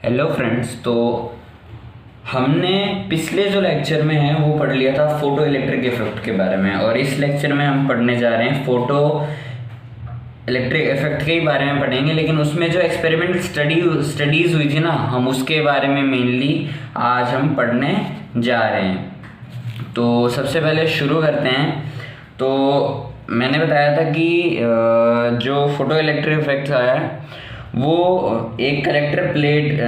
Hello friends. तो हमने पिछले जो लेक्चर में है वो पढ़ लिया था फोटो इलेक्ट्रिक इफेक्ट के बारे में, और इस लेक्चर में हम पढ़ने जा रहे हैं फोटो इलेक्ट्रिक इफेक्ट के ही बारे में पढ़ेंगे। लेकिन उसमें जो एक्सपेरिमेंटल स्टडीज़ हुई थी ना, हम उसके बारे में मेनली आज हम पढ़ने जा रहे हैं। तो सबसे पहले शुरू करते हैं। तो मैंने बताया था कि जो फोटो इलेक्ट्रिक इफेक्ट है वो एक कलेक्टर प्लेट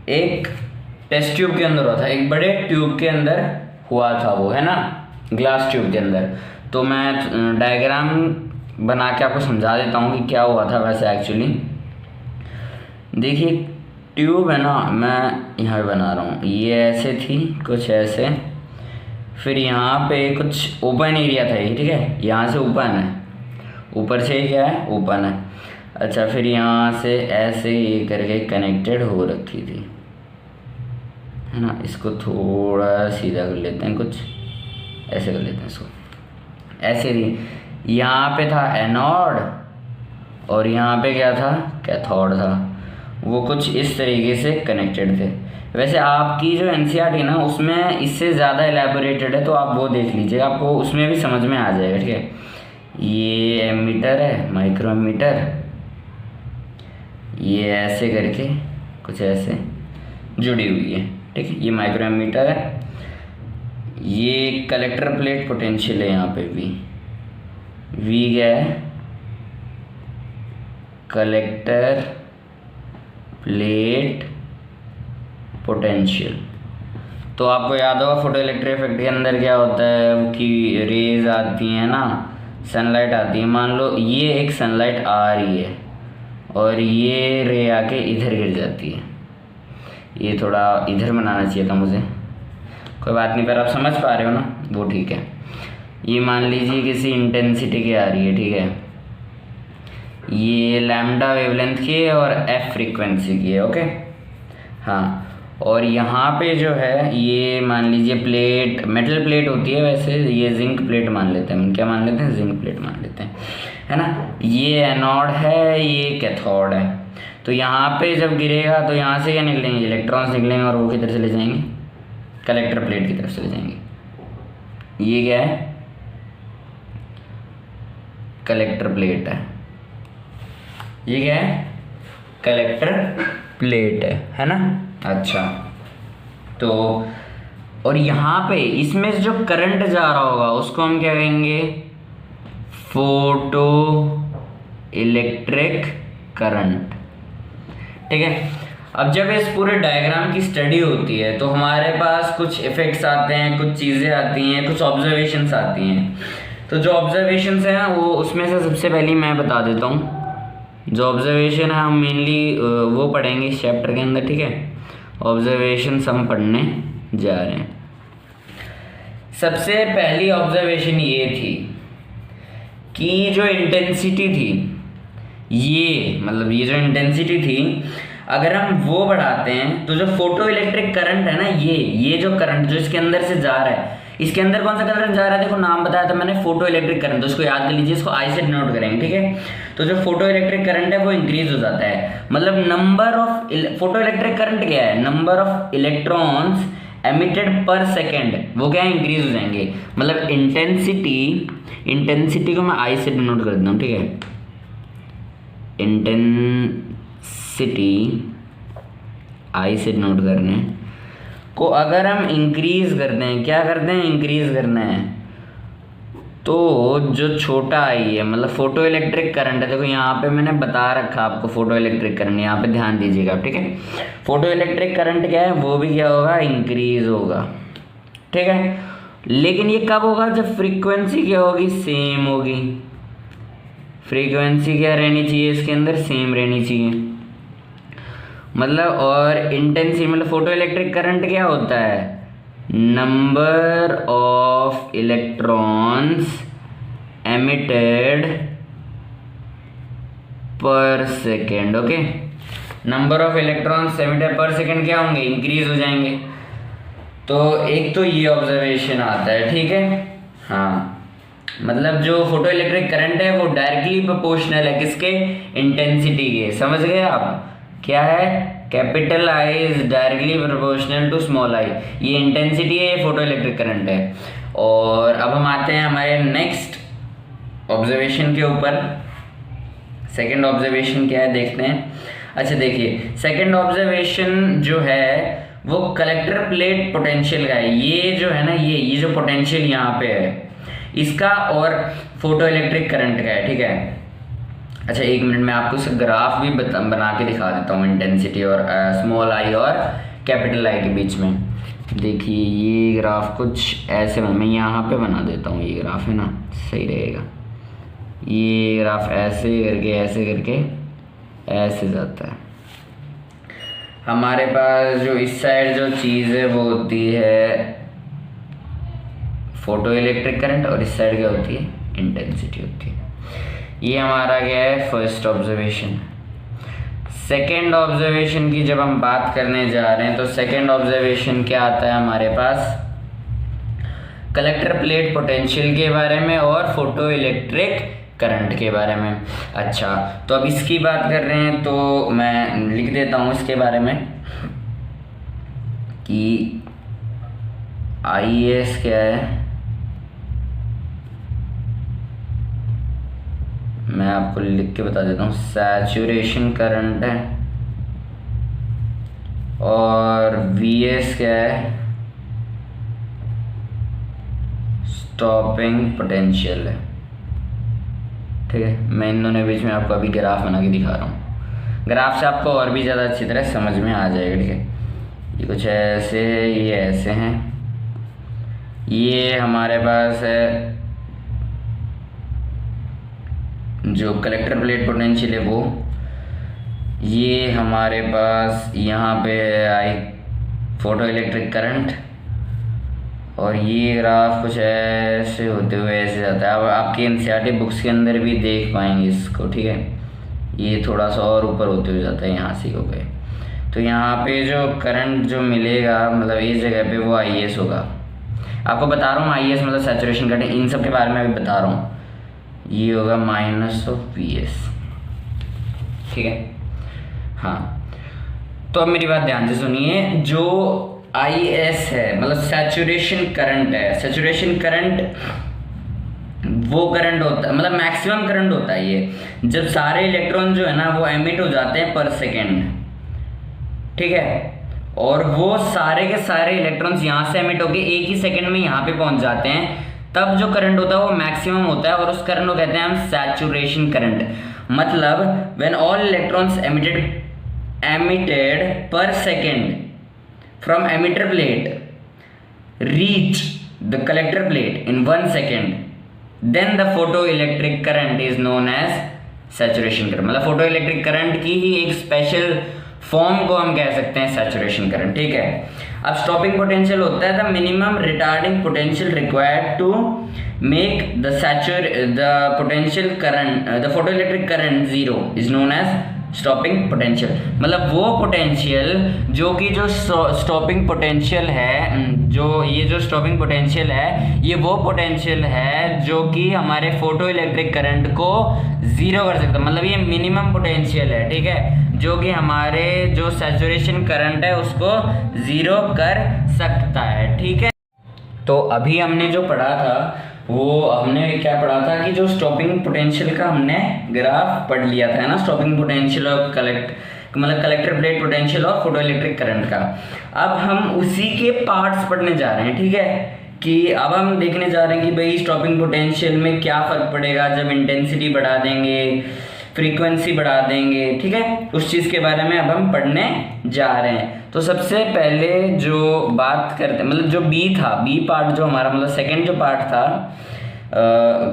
एक टेस्ट ट्यूब के अंदर हुआ था, एक बड़े ट्यूब के अंदर हुआ था वो, है ना, ग्लास ट्यूब के अंदर। तो मैं डायग्राम बना के आपको समझा देता हूँ कि क्या हुआ था वैसे एक्चुअली। देखिए ट्यूब है ना, मैं यहाँ पे बना रहा हूँ, ये ऐसे थी कुछ ऐसे, फिर यहाँ पे कुछ ओपन एरिया था ये, ठीक है, यहाँ से ओपन है, ऊपर से क्या है, ओपन है। अच्छा, फिर यहाँ से ऐसे ये करके कनेक्टेड हो रखी थी, है ना। इसको थोड़ा सीधा कर लेते हैं, कुछ ऐसे कर लेते हैं इसको, ऐसे थी। यहाँ पे था एनोड और यहाँ पे क्या था, कैथोड था। वो कुछ इस तरीके से कनेक्टेड थे। वैसे आपकी जो एनसीईआरटी ना उसमें इससे ज़्यादा एलैबोरेटेड है, तो आप वो देख लीजिएगा, आपको उसमें भी समझ में आ जाएगा, ठीक है। ये एमीटर है, माइक्रो एमीटर, ये ऐसे करके कुछ ऐसे जुड़ी हुई है, ठीक है। ये माइक्रो एमीटर है, ये कलेक्टर प्लेट पोटेंशियल है, यहाँ पे वी क्या है, कलेक्टर प्लेट पोटेंशियल। तो आपको याद होगा फोटो इलेक्ट्रिक इफेक्ट के अंदर क्या होता है कि रेज आती हैं ना, सनलाइट आती है। मान लो ये एक सनलाइट आ रही है और ये रे आके इधर गिर जाती है। ये थोड़ा इधर बनाना चाहिए था मुझे, कोई बात नहीं, पर आप समझ पा रहे हो ना, वो ठीक है। ये मान लीजिए किसी इंटेंसिटी की आ रही है, ठीक है, ये लैम्डा वेवलेंथ की है और एफ फ्रीक्वेंसी की है, ओके। हाँ, और यहाँ पे जो है ये मान लीजिए प्लेट, मेटल प्लेट होती है, वैसे ये जिंक प्लेट मान लेते हैं हम, क्या मान लेते हैं, जिंक प्लेट मान लेते हैं, है ना। ये एनोड है, ये कैथोड है। तो यहाँ पे जब गिरेगा तो यहाँ से क्या निकलेंगे, इलेक्ट्रॉन्स निकलेंगे और वो किधर चले जाएंगे, कलेक्टर प्लेट की तरफ चले जाएंगे। ये क्या है, कलेक्टर प्लेट है, ये क्या है, कलेक्टर प्लेट है ना। अच्छा, तो और यहाँ पे इसमें से जो करंट जा रहा होगा उसको हम क्या कहेंगे, फोटो इलेक्ट्रिक करंट, ठीक है। अब जब इस पूरे डायग्राम की स्टडी होती है तो हमारे पास कुछ इफेक्ट्स आते हैं, कुछ चीज़ें आती हैं, कुछ ऑब्जर्वेशंस आती हैं। तो जो ऑब्जर्वेशंस हैं वो उसमें से सबसे पहले मैं बता देता हूँ। जो ऑब्जर्वेशन है हम मेनली वो पढ़ेंगे इस चैप्टर के अंदर, ठीक है। ऑब्जर्वेशंस हम पढ़ने जा रहे हैं। सबसे पहली ऑब्जर्वेशन ये थी कि जो इंटेंसिटी थी, ये मतलब ये जो इंटेंसिटी थी, अगर हम वो बढ़ाते हैं तो जो फोटो इलेक्ट्रिक करंट है ना, ये जो करंट जो इसके अंदर से जा रहा है, इसके अंदर कौन सा करंट जा रहा है, देखो नाम बताया था मैंने, फोटो इलेक्ट्रिक करंट। तो इसको याद कर लीजिए, इसको आई से डिनोट करेंगे, ठीक है। तो जो फोटो इलेक्ट्रिक करंट है वो इंक्रीज हो जाता है, मतलब number of photo electric current क्या है, नंबर ऑफ इलेक्ट्रॉन्स एमिटेड पर सेकेंड, वो क्या है, इंक्रीज हो जाएंगे। मतलब इंटेंसिटी को मैं आई से डिनोट कर देता हूँ, ठीक है। इंटेंसिटी आई से डिनोट करने को अगर हम इंक्रीज करते हैं, क्या करते हैं, इंक्रीज करना है, तो जो छोटा आई है मतलब फोटो इलेक्ट्रिक करंट है, देखो यहाँ पे मैंने बता रखा आपको फोटो इलेक्ट्रिक करंट, यहाँ पे ध्यान दीजिएगा, ठीक है। फोटो इलेक्ट्रिक करंट क्या है, वो भी क्या होगा, इंक्रीज होगा, ठीक है। लेकिन ये कब होगा, जब फ्रीक्वेंसी क्या होगी, सेम होगी। फ्रीक्वेंसी क्या रहनी चाहिए इसके अंदर, सेम रहनी चाहिए, मतलब। और इंटेंसिटी मतलब फोटो इलेक्ट्रिक करंट क्या होता है, नंबर ऑफ इलेक्ट्रॉन्स एमिटेड पर second, okay. Number of electrons emitted पर सेकेंड क्या होंगे, इंक्रीज हो जाएंगे। तो एक तो ये ऑब्जर्वेशन आता है, ठीक है। हाँ, मतलब जो फोटो इलेक्ट्रिक करंट है वो डायरेक्टली प्रोपोर्शनल है किसके, इंटेंसिटी के, समझ गए आप। क्या है, capital I is directly proportional to small I. ये इंटेंसिटी है, ये फोटो इलेक्ट्रिक करंट है। और अब हम आते हैं हमारे नेक्स्ट ऑब्जर्वेशन के ऊपर। सेकंड ऑब्जर्वेशन क्या है देखते हैं। अच्छा देखिए, सेकंड ऑब्जर्वेशन जो है वो कलेक्टर प्लेट पोटेंशियल का है। ये जो है ना, ये जो पोटेंशियल यहाँ पे है इसका, और फोटो इलेक्ट्रिक करंट का है, ठीक है। अच्छा एक मिनट में आपको इसका ग्राफ भी बना के दिखा देता हूँ, इंटेंसिटी और स्मॉल आई और कैपिटल आई के बीच में। देखिए ये ग्राफ कुछ ऐसे मैं यहाँ पे बना देता हूँ, ये ग्राफ है ना, सही रहेगा। ये ग्राफ ऐसे करके ऐसे जाता है। हमारे पास जो इस साइड जो चीज़ है वो होती है फोटो इलेक्ट्रिक करंट, और इस साइड क्या होती है, इंटेंसिटी होती है। ये हमारा क्या है, फर्स्ट ऑब्जर्वेशन। सेकेंड ऑब्जर्वेशन की जब हम बात करने जा रहे हैं तो सेकेंड ऑब्जर्वेशन क्या आता है हमारे पास, कलेक्टर प्लेट पोटेंशियल के बारे में और फोटो इलेक्ट्रिक करंट के बारे में। अच्छा तो अब इसकी बात कर रहे हैं तो मैं लिख देता हूँ इसके बारे में कि IS क्या है, मैं आपको लिख के बता देता हूँ। सैचुरेशन करंट है, और VS क्या है, स्टॉपिंग पोटेंशियल है, ठीक है। मैं इन दोनों बीच में आपको अभी ग्राफ बना के दिखा रहा हूँ। ग्राफ से आपको और भी ज़्यादा अच्छी तरह समझ में आ जाएगा, ठीक है। ये कुछ ऐसे है, ये ऐसे हैं। ये हमारे पास है जो कलेक्टर प्लेट पोटेंशियल है वो, ये हमारे पास यहाँ पे आई फोटो इलेक्ट्रिक करंट, और ये ग्राफ कुछ ऐसे होते हुए ऐसे जाता है। अब आपके NCERT बुक्स के अंदर भी देख पाएंगे इसको, ठीक है। ये थोड़ा सा और ऊपर होते हुए जाता है, यहाँ से हो गए। तो यहाँ पे जो करंट जो मिलेगा, मतलब इस जगह पे वो IS होगा। आपको बता रहा हूँ IS मतलब सैचुरेशन करंट, इन सब के बारे में अभी बता रहा हूँ। ये होगा -VS, ठीक है। हाँ तो अब मेरी बात ध्यान से सुनिए। जो IS है मतलब सैचुरेशन करंट है। सैचुरेशन करंट वो करंट होता है, मतलब मैक्सिमम करंट होता है ये, जब सारे इलेक्ट्रॉन जो है ना वो एमिट हो जाते हैं पर सेकेंड, ठीक है। और वो सारे के सारे इलेक्ट्रॉन्स यहाँ से एमिट होके एक ही सेकेंड में यहाँ पे पहुंच जाते हैं, तब जो करंट होता है वो मैक्सिमम होता है, और उस करंट को कहते हैं हम सैचुरेशन करंट। मतलब व्हेन ऑल इलेक्ट्रॉन्स एमिटेड पर second from emitter plate reach the collector plate in 1 second, then the photoelectric current is known as saturation current। मतलब फोटोइलेक्ट्रिक करंट की ही एक स्पेशल फॉर्म को हम कह सकते हैं सैचुरेशन करंट, ठीक है। अब स्टॉपिंग पोटेंशियल होता है the minimum retarding potential required to make the potential current the photoelectric current zero is known as stopping potential. मतलब वो पोटेंशियल जो कि जो स्टॉपिंग पोटेंशियल है, जो ये जो स्टॉपिंग पोटेंशियल है, ये वो पोटेंशियल है जो कि हमारे फोटो इलेक्ट्रिक करंट को ज़ीरो कर सकता है। मतलब ये मिनिमम पोटेंशियल है, ठीक है, जो कि हमारे जो सैचुरेशन करंट है उसको ज़ीरो कर सकता है, ठीक है। तो अभी हमने जो पढ़ा था वो हमने क्या पढ़ा था कि जो स्टॉपिंग पोटेंशियल का हमने ग्राफ पढ़ लिया था ना, स्टॉपिंग पोटेंशियल और कलेक्टर प्लेट पोटेंशियल और फोटो इलेक्ट्रिक करंट का। अब हम उसी के पार्ट्स पढ़ने जा रहे हैं, ठीक है, कि अब हम देखने जा रहे हैं कि भाई स्टॉपिंग पोटेंशियल में क्या फ़र्क पड़ेगा जब इंटेंसिटी बढ़ा देंगे, फ्रीक्वेंसी बढ़ा देंगे, ठीक है। उस चीज़ के बारे में अब हम पढ़ने जा रहे हैं। तो सबसे पहले जो बात करते मतलब जो बी पार्ट जो हमारा मतलब सेकंड जो पार्ट था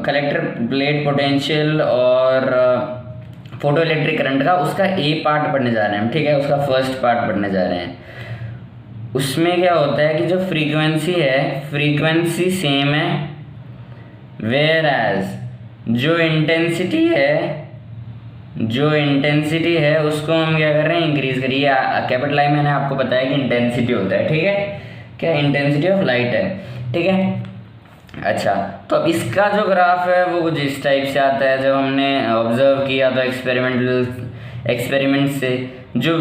कलेक्टर प्लेट पोटेंशियल और फोटो इलेक्ट्रिक करंट का, उसका ए पार्ट पढ़ने जा रहे हैं हम, ठीक है। उसका फर्स्ट पार्ट पढ़ने जा रहे हैं। उसमें क्या होता है कि जो फ्रीक्वेंसी है, फ्रीक्वेंसी सेम है, वेयर एज जो इंटेंसिटी है उसको हम क्या कर रहे हैं, इंक्रीज करिए। कैपिटल आई मैंने आपको बताया कि इंटेंसिटी होता है, ठीक है, क्या इंटेंसिटी ऑफ लाइट है, ठीक है। अच्छा तो अब इसका जो ग्राफ है वो कुछ इस टाइप से आता है। जब हमने ऑब्जर्व किया तो एक्सपेरिमेंट से जो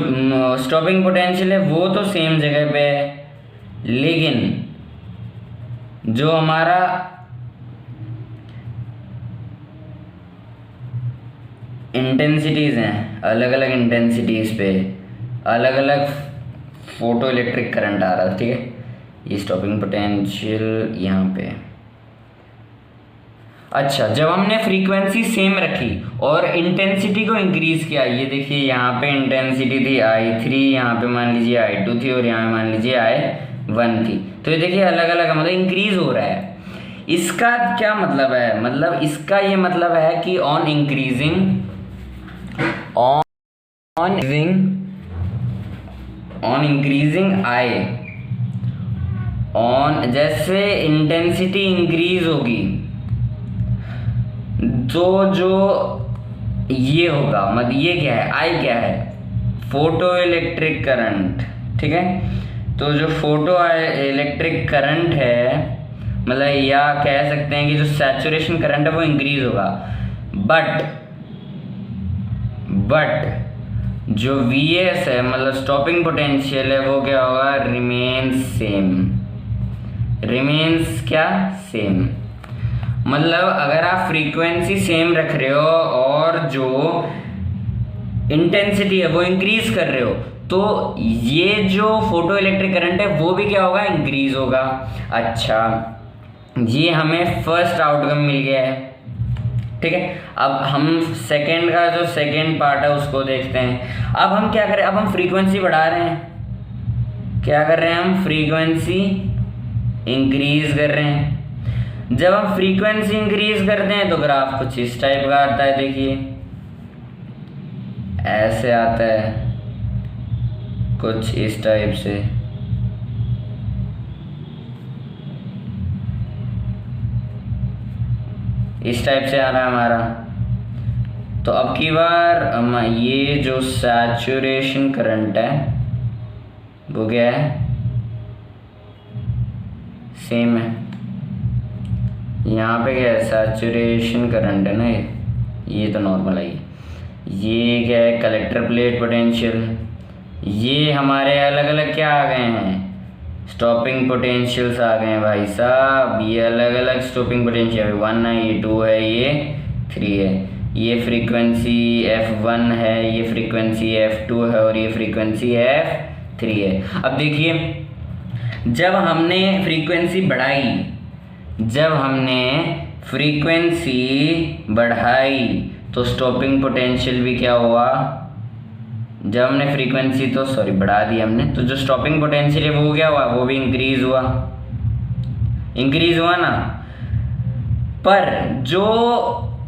स्टॉपिंग पोटेंशियल है वो तो सेम जगह पे है, लेकिन जो हमारा इंटेंसिटीज़ हैं, अलग अलग इंटेंसिटीज़ पे अलग अलग फोटो इलेक्ट्रिक करंट आ रहा है, ठीक है। ये स्टॉपिंग पोटेंशियल यहाँ पे। अच्छा, जब हमने फ्रीक्वेंसी सेम रखी और इंटेंसिटी को इंक्रीज किया, ये देखिए यहाँ पे इंटेंसिटी थी I3, यहाँ पे मान लीजिए I2 थी और यहाँ पे मान लीजिए I1 थी, तो ये देखिए अलग अलग मतलब इंक्रीज हो रहा है। इसका क्या मतलब है, मतलब इसका ये मतलब है कि ऑन इंक्रीजिंग I, ऑन जैसे इंटेंसिटी इंक्रीज होगी तो जो ये होगा, मतलब ये क्या है, I क्या है, फोटो इलेक्ट्रिक करंट, ठीक है। तो जो फोटो इलेक्ट्रिक करंट है, मतलब या कह सकते हैं कि जो सैचुरेशन करंट है वो इंक्रीज होगा, बट जो Vs है मतलब स्टॉपिंग पोटेंशियल है वो क्या होगा, रिमेन्स क्या, सेम। मतलब अगर आप फ्रीक्वेंसी सेम रख रहे हो और जो इंटेंसिटी है वो इंक्रीज कर रहे हो, तो ये जो फोटो इलेक्ट्रिक करंट है वो भी क्या होगा, इंक्रीज होगा। अच्छा, ये हमें फर्स्ट आउटकम मिल गया है, ठीक है। अब हम सेकंड का जो सेकंड पार्ट है उसको देखते हैं। अब हम क्या करें, अब हम फ्रीक्वेंसी बढ़ा रहे हैं, क्या कर रहे हैं, हम फ्रीक्वेंसी इंक्रीज कर रहे हैं। जब हम फ्रीक्वेंसी इंक्रीज करते हैं तो ग्राफ कुछ इस टाइप का आता है, देखिए ऐसे आता है, कुछ इस टाइप से। इस टाइप से आ रहा है हमारा। तो अब की बार ये जो सैचुरेशन करंट है वो क्या है, सेम है। यहाँ पे क्या है, सैचुरेशन करंट है ना, ये तो नॉर्मल है। ये क्या है, कलेक्टर प्लेट पोटेंशियल। ये हमारे अलग अलग क्या आ गए हैं, स्टॉपिंग पोटेंशियल्स आ गए हैं भाई साहब। ये अलग अलग स्टॉपिंग पोटेंशियल, 1 है, ये 2 है, ये 3 है। ये फ्रीक्वेंसी F1 है, ये फ्रीक्वेंसी F2 है और ये फ्रीक्वेंसी F3 है। अब देखिए, जब हमने फ्रीक्वेंसी बढ़ाई तो स्टॉपिंग पोटेंशियल भी क्या हुआ, जब हमने फ्रीक्वेंसी तो बढ़ा दी हमने, तो जो स्टॉपिंग पोटेंशियल है वो क्या हुआ, वो भी इंक्रीज हुआ ना। पर जो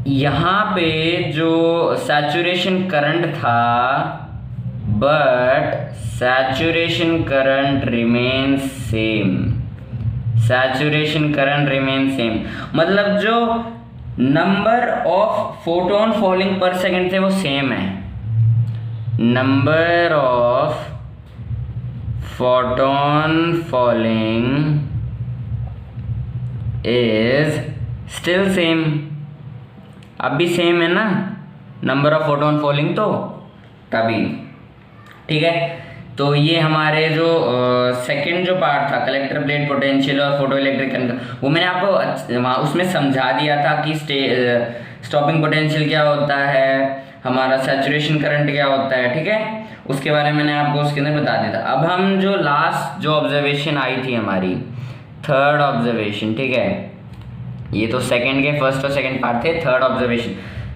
यहाँ पे जो सैचुरेशन करंट था, but saturation current remains same. मतलब जो नंबर ऑफ फोटोन फॉलिंग पर सेकेंड थे वो सेम है, number of photon falling is still same. अब भी सेम है ना, नंबर ऑफ फोटोन फॉलिंग, तो तभी ठीक है। तो ये हमारे जो सेकंड जो पार्ट था, कलेक्टर प्लेट पोटेंशियल और फोटो इलेक्ट्रिक करंट, वो मैंने आपको उसमें समझा दिया था कि स्टॉपिंग पोटेंशियल क्या होता है, हमारा सैचुरेशन करंट क्या होता है, ठीक है। उसके बारे में मैंने आपको उसके अंदर बता दिया था। अब हम जो लास्ट जो ऑब्जर्वेशन आई थी हमारी, थर्ड ऑब्जर्वेशन, ठीक है। ये तो सेकंड के फर्स्ट और सेकंड पार्ट थे। थर्ड ऑब्जर्वेशन,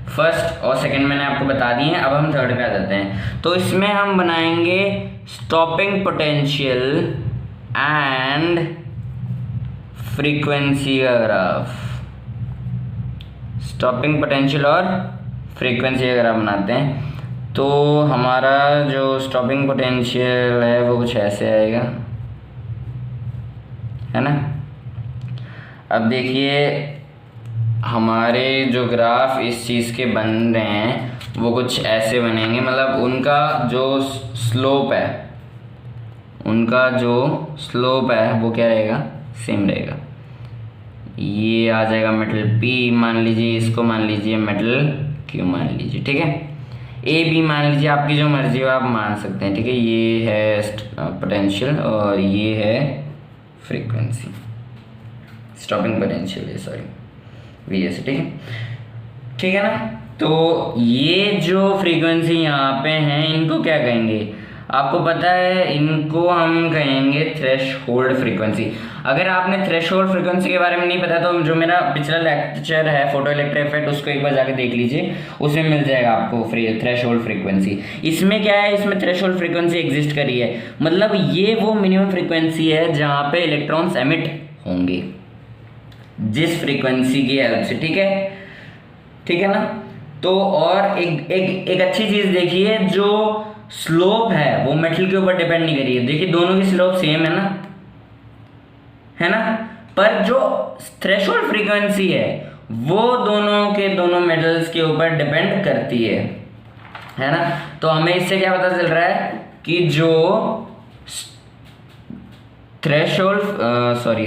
फर्स्ट और सेकंड मैंने आपको बता दिए हैं। अब हम थर्ड पे आ जाते हैं। तो इसमें हम बनाएंगे स्टॉपिंग पोटेंशियल एंड फ्रीक्वेंसी का ग्राफ। स्टॉपिंग पोटेंशियल और फ्रीक्वेंसी का ग्राफ बनाते हैं। तो हमारा जो स्टॉपिंग पोटेंशियल है वो कुछ ऐसे आएगा, है ना। अब देखिए, हमारे जो ग्राफ इस चीज़ के बन रहे हैं वो कुछ ऐसे बनेंगे। मतलब उनका जो स्लोप है वो क्या रहेगा, सेम रहेगा। ये आ जाएगा मेटल P मान लीजिए, इसको मान लीजिए मेटल Q मान लीजिए, ठीक है। ए बी मान लीजिए, आपकी जो मर्जी हो आप मान सकते हैं, ठीक है। ये है पोटेंशियल और ये है फ्रीक्वेंसी, स्टॉपिंग पोटेंशियल है, सॉरी वीएस, ठीक है, ठीक है ना। तो ये जो फ्रीक्वेंसी यहाँ पे हैं इनको क्या कहेंगे, आपको पता है, इनको हम कहेंगे थ्रेशहोल्ड फ्रीक्वेंसी। अगर आपने थ्रेशहोल्ड फ्रीक्वेंसी के बारे में नहीं पता तो जो मेरा पिछला लेक्चर है फोटो इलेक्ट्रिक इफेक्ट, उसको एक बार जाके देख लीजिए, उसमें मिल जाएगा आपको थ्रेशहोल्ड फ्रीक्वेंसी। इसमें क्या है, इसमें थ्रेशहोल्ड फ्रीक्वेंसी एग्जिस्ट करी है, मतलब ये वो मिनिमम फ्रीक्वेंसी है जहाँ पे इलेक्ट्रॉन्स एमिट होंगे जिस फ्रीक्वेंसी की हेल्प से, ठीक है, ठीक है ना। तो और एक अच्छी चीज देखिए, जो स्लोप है वो मेटल के ऊपर डिपेंड नहीं करी है, देखिए दोनों की स्लोप सेम है ना, है ना, पर जो थ्रेशोल्ड फ्रीक्वेंसी है वो दोनों के दोनों मेटल्स के ऊपर डिपेंड करती है ना। तो हमें इससे क्या पता चल रहा है कि जो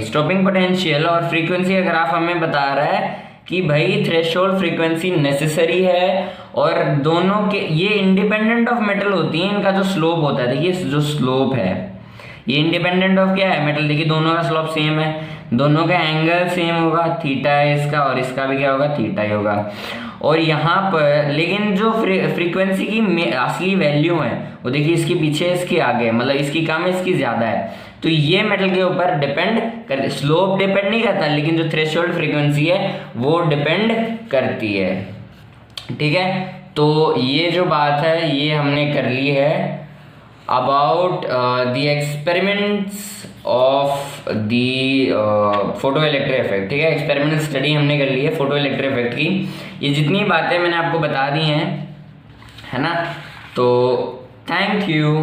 स्टॉपिंग पोटेंशियल और फ्रीक्वेंसी का ग्राफ हमें बता रहा है कि भाई थ्रेशोल्ड फ्रीक्वेंसी नेसेसरी है, और दोनों के ये इंडिपेंडेंट ऑफ मेटल होती हैं, इनका जो स्लोप होता है, देखिए जो स्लोप है ये इंडिपेंडेंट ऑफ क्या है, मेटल। देखिए दोनों का स्लोप सेम है, दोनों का एंगल सेम होगा, थीटा है इसका और इसका भी क्या होगा, थीटा ही होगा। और यहाँ पर लेकिन जो फ्रीक्वेंसी की असली वैल्यू है वो देखिए इसके पीछे इसके आगे, मतलब इसकी कम है इसकी ज़्यादा है, तो ये मेटल के ऊपर डिपेंड करते, स्लोप डिपेंड नहीं करता, लेकिन जो थ्रेशोल्ड फ्रीक्वेंसी है वो डिपेंड करती है, ठीक है। तो ये जो बात है ये हमने कर ली है about the experiments of the photo electric effect, ठीक है। एक्सपेरिमेंटल स्टडी हमने कर ली है फोटो इलेक्ट्रिक इफेक्ट की, ये जितनी बातें मैंने आपको बता दी हैं, है ना। तो थैंक यू।